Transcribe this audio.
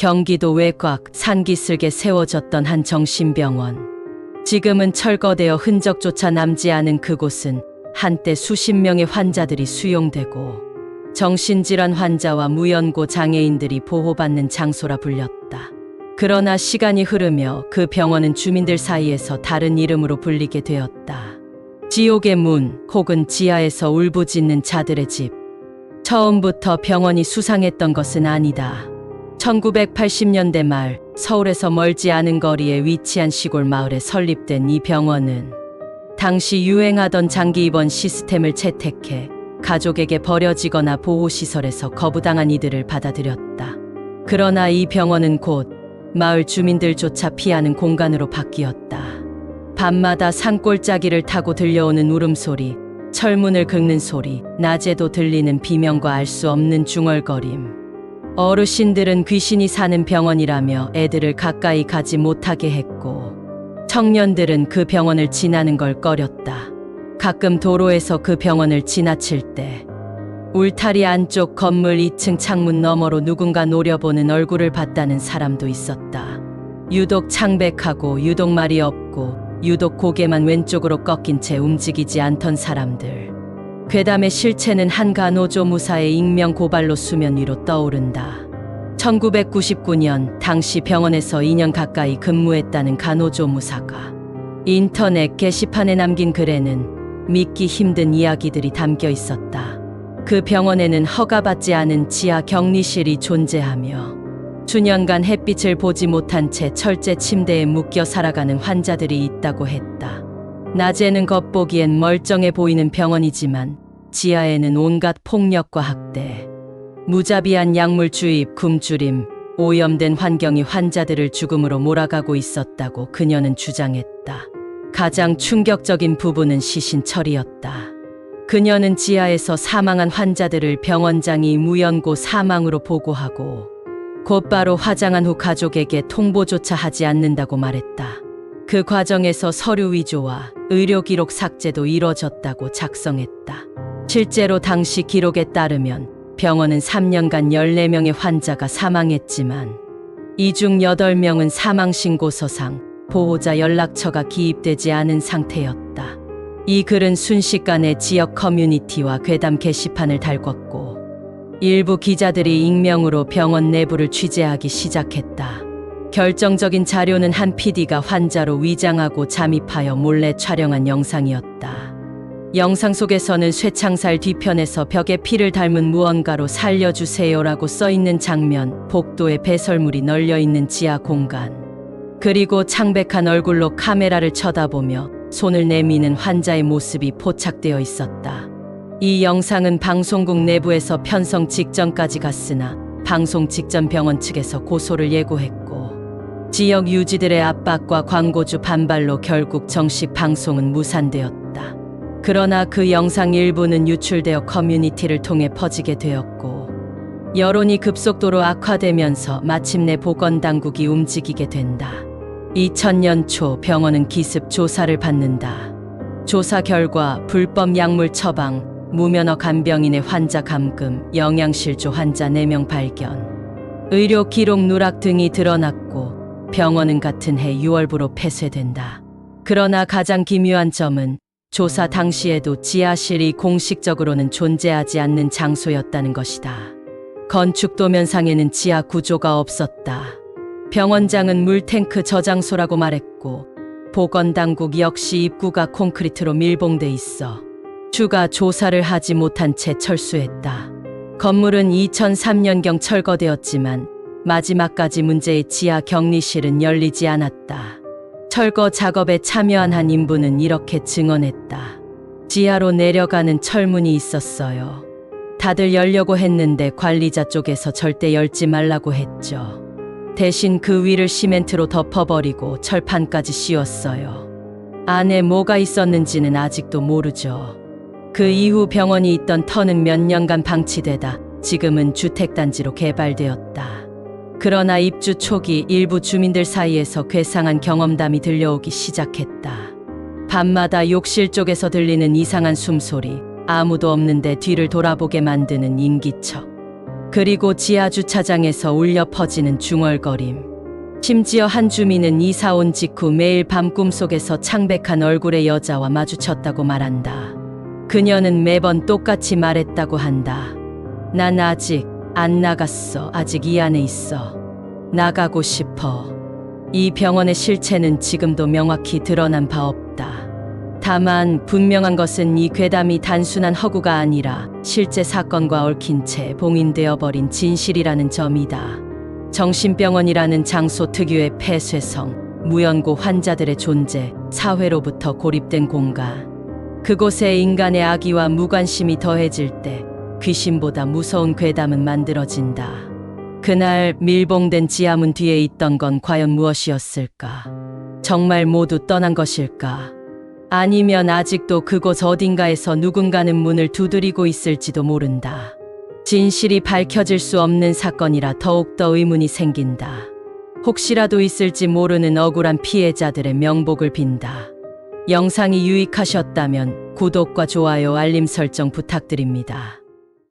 경기도 외곽 산기슭에 세워졌던 한 정신병원. 지금은 철거되어 흔적조차 남지 않은 그곳은 한때 수십 명의 환자들이 수용되고 정신질환 환자와 무연고 장애인들이 보호받는 장소라 불렸다. 그러나 시간이 흐르며 그 병원은 주민들 사이에서 다른 이름으로 불리게 되었다. 지옥의 문 혹은 지하에서 울부짖는 자들의 집. 처음부터 병원이 수상했던 것은 아니다. 1980년대 말 서울에서 멀지 않은 거리에 위치한 시골 마을에 설립된 이 병원은 당시 유행하던 장기 입원 시스템을 채택해 가족에게 버려지거나 보호시설에서 거부당한 이들을 받아들였다. 그러나 이 병원은 곧 마을 주민들조차 피하는 공간으로 바뀌었다. 밤마다 산골짜기를 타고 들려오는 울음소리, 철문을 긁는 소리, 낮에도 들리는 비명과 알 수 없는 중얼거림. 어르신들은 귀신이 사는 병원이라며 애들을 가까이 가지 못하게 했고 청년들은 그 병원을 지나는 걸 꺼렸다. 가끔 도로에서 그 병원을 지나칠 때 울타리 안쪽 건물 2층 창문 너머로 누군가 노려보는 얼굴을 봤다는 사람도 있었다. 유독 창백하고 유독 말이 없고 유독 고개만 왼쪽으로 꺾인 채 움직이지 않던 사람들. 괴담의 실체는 한 간호조 무사의 익명 고발로 수면 위로 떠오른다. 1999년 당시 병원에서 2년 가까이 근무했다는 간호조 무사가 인터넷 게시판에 남긴 글에는 믿기 힘든 이야기들이 담겨 있었다. 그 병원에는 허가받지 않은 지하 격리실이 존재하며 수년간 햇빛을 보지 못한 채 철제 침대에 묶여 살아가는 환자들이 있다고 했다. 낮에는 겉보기엔 멀쩡해 보이는 병원이지만 지하에는 온갖 폭력과 학대, 무자비한 약물 주입, 굶주림, 오염된 환경이 환자들을 죽음으로 몰아가고 있었다고 그녀는 주장했다. 가장 충격적인 부분은 시신 처리였다. 그녀는 지하에서 사망한 환자들을 병원장이 무연고 사망으로 보고하고 곧바로 화장한 후 가족에게 통보조차 하지 않는다고 말했다. 그 과정에서 서류 위조와 의료 기록 삭제도 이뤄졌다고 작성했다. 실제로 당시 기록에 따르면 병원은 3년간 14명의 환자가 사망했지만 이 중 8명은 사망신고서상 보호자 연락처가 기입되지 않은 상태였다. 이 글은 순식간에 지역 커뮤니티와 괴담 게시판을 달궜고 일부 기자들이 익명으로 병원 내부를 취재하기 시작했다. 결정적인 자료는 한 PD가 환자로 위장하고 잠입하여 몰래 촬영한 영상이었다. 영상 속에서는 쇠창살 뒤편에서 벽에 피를 닮은 무언가로 살려주세요라고 써있는 장면, 복도에 배설물이 널려있는 지하 공간, 그리고 창백한 얼굴로 카메라를 쳐다보며 손을 내미는 환자의 모습이 포착되어 있었다. 이 영상은 방송국 내부에서 편성 직전까지 갔으나 방송 직전 병원 측에서 고소를 예고했고 지역 유지들의 압박과 광고주 반발로 결국 정식 방송은 무산되었다. 그러나 그 영상 일부는 유출되어 커뮤니티를 통해 퍼지게 되었고 여론이 급속도로 악화되면서 마침내 보건당국이 움직이게 된다. 2000년 초 병원은 기습 조사를 받는다. 조사 결과 불법 약물 처방, 무면허 간병인의 환자 감금, 영양실조 환자 4명 발견, 의료 기록 누락 등이 드러났고 병원은 같은 해 6월부로 폐쇄된다. 그러나 가장 기묘한 점은 조사 당시에도 지하실이 공식적으로는 존재하지 않는 장소였다는 것이다. 건축 도면상에는 지하 구조가 없었다. 병원장은 물탱크 저장소라고 말했고 보건당국 역시 입구가 콘크리트로 밀봉돼 있어 추가 조사를 하지 못한 채 철수했다. 건물은 2003년경 철거되었지만 마지막까지 문제의 지하 격리실은 열리지 않았다. 철거 작업에 참여한 한 인부는 이렇게 증언했다. 지하로 내려가는 철문이 있었어요. 다들 열려고 했는데 관리자 쪽에서 절대 열지 말라고 했죠. 대신 그 위를 시멘트로 덮어버리고 철판까지 씌웠어요. 안에 뭐가 있었는지는 아직도 모르죠. 그 이후 병원이 있던 터는 몇 년간 방치되다 지금은 주택단지로 개발되었다. 그러나 입주 초기 일부 주민들 사이에서 괴상한 경험담이 들려오기 시작했다. 밤마다 욕실 쪽에서 들리는 이상한 숨소리, 아무도 없는데 뒤를 돌아보게 만드는 인기척. 그리고 지하 주차장에서 울려 퍼지는 중얼거림. 심지어 한 주민은 이사 온 직후 매일 밤 꿈속에서 창백한 얼굴의 여자와 마주쳤다고 말한다. 그녀는 매번 똑같이 말했다고 한다. 난 아직 안 나갔어. 아직 이 안에 있어. 나가고 싶어. 이 병원의 실체는 지금도 명확히 드러난 바 없다. 다만 분명한 것은 이 괴담이 단순한 허구가 아니라 실제 사건과 얽힌 채 봉인되어 버린 진실이라는 점이다. 정신병원이라는 장소 특유의 폐쇄성, 무연고 환자들의 존재, 사회로부터 고립된 공간. 그곳에 인간의 악의와 무관심이 더해질 때 귀신보다 무서운 괴담은 만들어진다. 그날 밀봉된 지하문 뒤에 있던 건 과연 무엇이었을까? 정말 모두 떠난 것일까? 아니면 아직도 그곳 어딘가에서 누군가는 문을 두드리고 있을지도 모른다. 진실이 밝혀질 수 없는 사건이라 더욱더 의문이 생긴다. 혹시라도 있을지 모르는 억울한 피해자들의 명복을 빈다. 영상이 유익하셨다면 구독과 좋아요, 알림 설정 부탁드립니다.